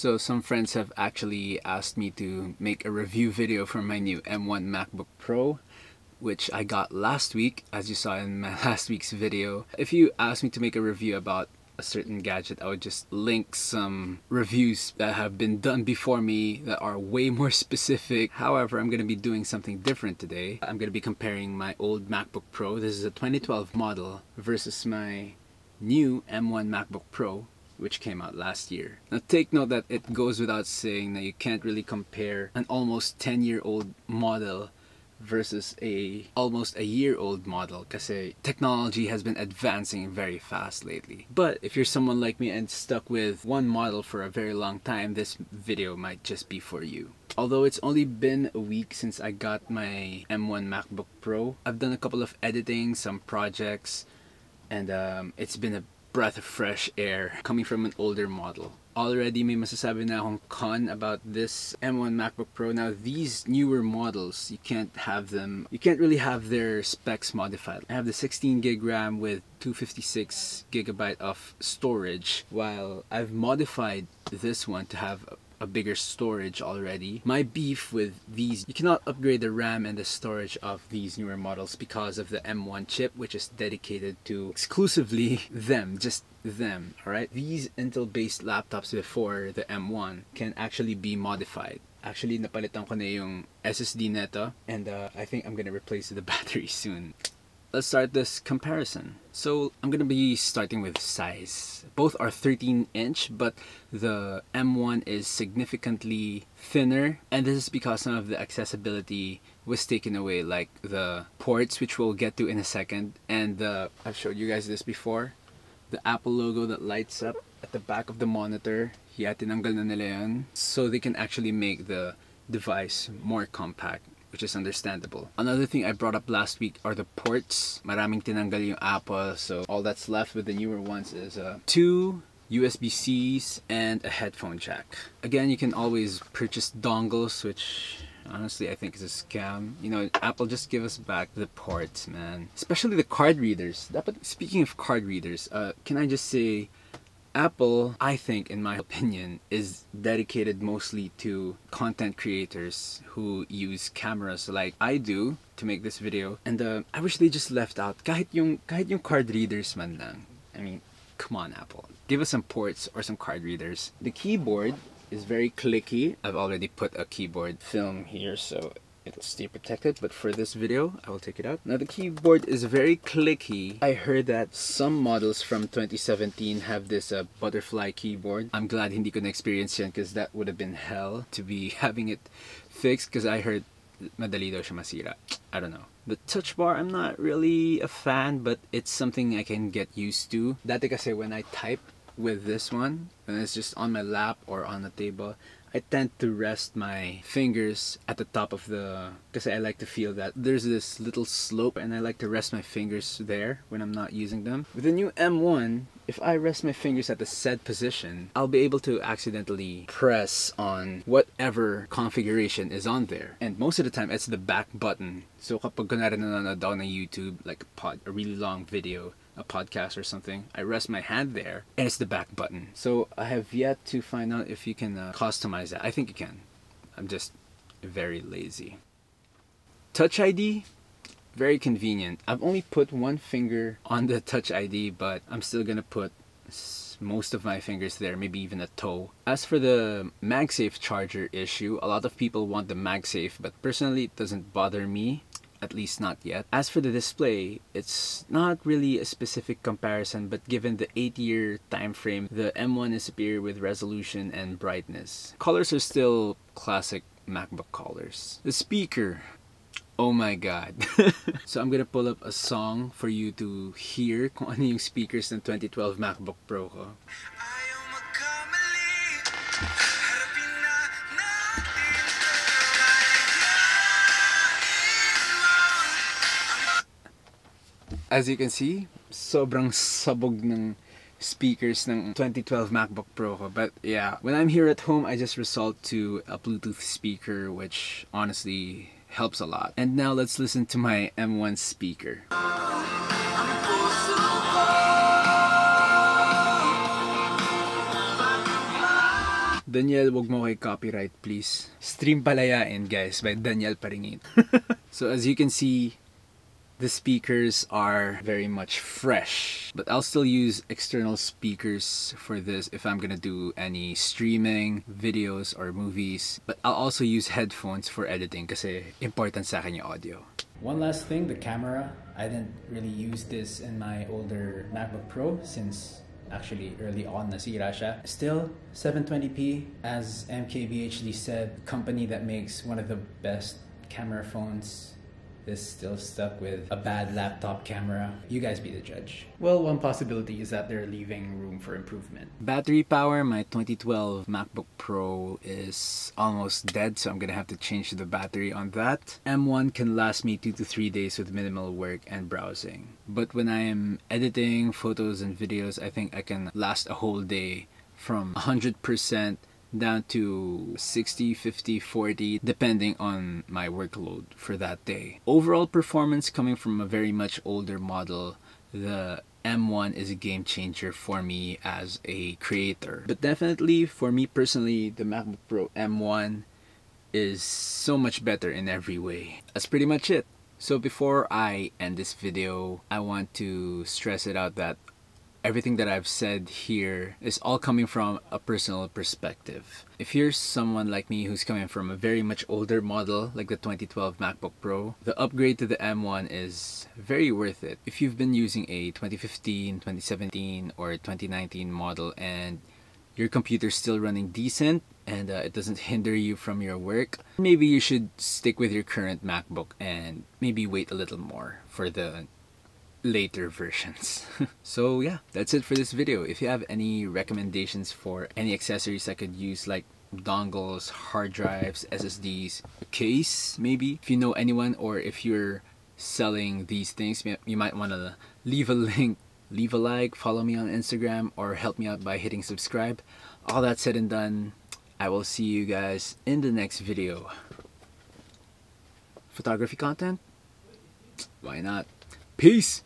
So some friends have actually asked me to make a review video for my new M1 MacBook Pro, which I got last week, as you saw in my last week's video. If you asked me to make a review about a certain gadget, I would just link some reviews that have been done before me that are way more specific. However, I'm going to be doing something different today. I'm going to be comparing my old MacBook Pro, this is a 2012 model, versus my new M1 MacBook Pro, which came out last year. Now take note that it goes without saying that you can't really compare an almost 10-year-old model versus almost a year-old model, because technology has been advancing very fast lately. But if you're someone like me and stuck with one model for a very long time, this video might just be for you. Although it's only been a week since I got my M1 MacBook Pro, I've done a couple of editing, some projects, and it's been a breath of fresh air coming from an older model. Already may masasabi na akong con about this M1 MacBook Pro. Now these newer models, you can't really have their specs modified. I have the 16 gig RAM with 256 gigabyte of storage, while I've modified this one to have a bigger storage already. My beef with these, you cannot upgrade the RAM and the storage of these newer models because of the M1 chip, which is dedicated to exclusively them, just them, alright? These Intel-based laptops before the M1 can actually be modified. Actually, napalitan ko na yung SSD neto, and I think I'm gonna replace the battery soon. Let's start this comparison. So I'm gonna be starting with size. Both are 13-inch, but the M1 is significantly thinner, and this is because some of the accessibility was taken away, like the ports, which we'll get to in a second, and I've showed you guys this before, the Apple logo that lights up at the back of the monitor. Yeah, tinanggal na nila yun, so they can actually make the device more compact, which is understandable. Another thing I brought up last week are the ports. Maraming tinanggal yung Apple, so all that's left with the newer ones is two USB-Cs and a headphone jack. Again, you can always purchase dongles, which honestly I think is a scam. You know, Apple, just give us back the ports, man. Especially the card readers. Speaking of card readers, can I just say, Apple, I think, in my opinion, is dedicated mostly to content creators who use cameras like I do to make this video. And I wish they just left out kahit yung card readers man lang. I mean, come on, Apple. Give us some ports or some card readers. The keyboard is very clicky. I've already put a keyboard film here, so it'll stay protected, but for this video, I will take it out. Now the keyboard is very clicky. I heard that some models from 2017 have this butterfly keyboard. I'm glad hindi ko na-experience yan, because that would have been hell to be having it fixed, because I heard madali daw siya masira. I don't know. The touch bar, I'm not really a fan, but it's something I can get used to. Dati kasi when I type with this one, when it's just on my lap or on the table, I tend to rest my fingers at the top of the, because I like to feel that there's this little slope, and I like to rest my fingers there when I'm not using them. With the new M1, if I rest my fingers at the said position, I'll be able to accidentally press on whatever configuration is on there. And most of the time, it's the back button. So kapag kunwari nanonood ako ng YouTube, like a really long video, a podcast or something, I rest my hand there and it's the back button. So I have yet to find out if you can customize that. I think you can. I'm just very lazy. Touch ID, very convenient. I've only put one finger on the Touch ID, but I'm still gonna put most of my fingers there, maybe even a toe. As for the MagSafe charger issue, a lot of people want the MagSafe, but personally it doesn't bother me. At least not yet. As for the display, it's not really a specific comparison, but given the 8-year time frame, the M1 is superior with resolution and brightness. Colors are still classic MacBook colors. The speaker, oh my god. So I'm gonna pull up a song for you to hear kung ano yung speakers ng 2012 MacBook Pro ko. As you can see, sobrang sabog ng speakers ng 2012 MacBook Pro ko. But yeah, when I'm here at home, I just resort to a Bluetooth speaker, which honestly helps a lot. And now let's listen to my M1 speaker. Daniel, wag mo kay copyright, please. Stream palayain, guys, by Daniel Paringit. So as you can see, the speakers are very much fresh, but I'll still use external speakers for this if I'm gonna do any streaming, videos, or movies. But I'll also use headphones for editing kasi important sa akin yung audio. One last thing, the camera. I didn't really use this in my older MacBook Pro since actually early on nasira siya. Still, 720p, as MKBHD said, company that makes one of the best camera phones is still stuck with a bad laptop camera. You guys be the judge. Well, one possibility is that they're leaving room for improvement. Battery power, my 2012 MacBook Pro is almost dead, so I'm gonna have to change the battery on that. M1 can last me 2 to 3 days with minimal work and browsing. But when I am editing photos and videos, I think I can last a whole day from 100% down to 60, 50, 40, depending on my workload for that day. Overall performance coming from a very much older model, the M1 is a game changer for me as a creator. But definitely for me personally, the MacBook Pro M1 is so much better in every way. That's pretty much it. So before I end this video, I want to stress it out that everything that I've said here is all coming from a personal perspective. If you're someone like me who's coming from a very much older model, like the 2012 MacBook Pro, the upgrade to the M1 is very worth it. If you've been using a 2015, 2017, or 2019 model and your computer's still running decent and it doesn't hinder you from your work, maybe you should stick with your current MacBook and maybe wait a little more for the later versions. So yeah, that's it for this video. If you have any recommendations for any accessories I could use, like dongles, hard drives, SSDs, a case maybe, if you know anyone, or if you're selling these things, you might want to leave a link, leave a like, follow me on Instagram, or help me out by hitting subscribe. All that said and done, I will see you guys in the next video. Photography content? Why not? Peace!